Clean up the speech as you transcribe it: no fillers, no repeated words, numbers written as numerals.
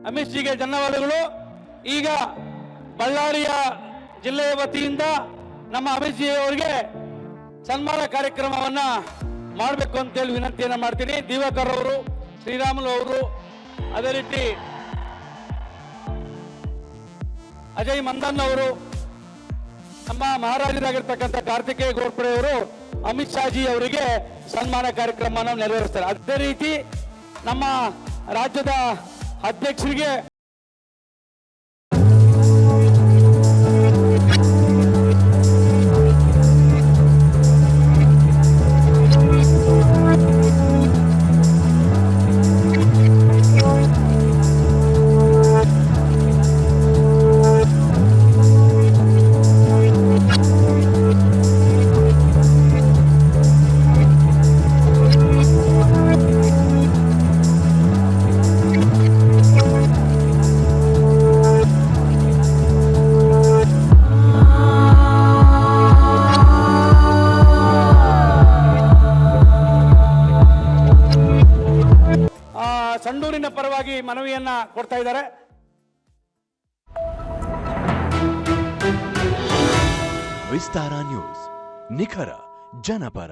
ಅಮಿತ್ ಜಿಗೆ ಧನ್ಯವಾದಗಳು. ಈಗ ಬಳ್ಳಾರಿಯ ಜಿಲ್ಲೆಯ ವತಿಯಿಂದ ನಮ್ಮ ಅಮಿತ್ ಜಿ ಅವರಿಗೆ ಸನ್ಮಾನ ಕಾರ್ಯಕ್ರಮವನ್ನ ಮಾಡಬೇಕು ಅಂತೇಳಿ ವಿನಂತಿಯನ್ನ ಮಾಡ್ತೀನಿ. ದಿವಾಕರ್ ಅವರು, ಶ್ರೀರಾಮುಲು ಅವರು, ಅದೇ ರೀತಿ ಅಜಯ್ ಮಂದನ್ ಅವರು, ನಮ್ಮ ಮಹಾರಾಜರಾಗಿರ್ತಕ್ಕಂಥ ಕಾರ್ತಿಕೇಯ ಗೋರ್ಪಡೆ ಅವರು ಅಮಿತ್ ಶಾ ಜಿ ಅವರಿಗೆ ಸನ್ಮಾನ ಕಾರ್ಯಕ್ರಮವನ್ನು ನೆರವೇರಿಸ್ತಾರೆ. ಅದೇ ರೀತಿ ನಮ್ಮ ರಾಜ್ಯದ ಅಧ್ಯಕ್ಷರಿಗೆ ಸಂಡೂರಿನ ಪರವಾಗಿ ಮನವಿಯನ್ನ ಕೊಡ್ತಾ ಇದ್ದಾರೆ. ವಿಸ್ತಾರ ನ್ಯೂಸ್, ನಿಖರ ಜನಪರ.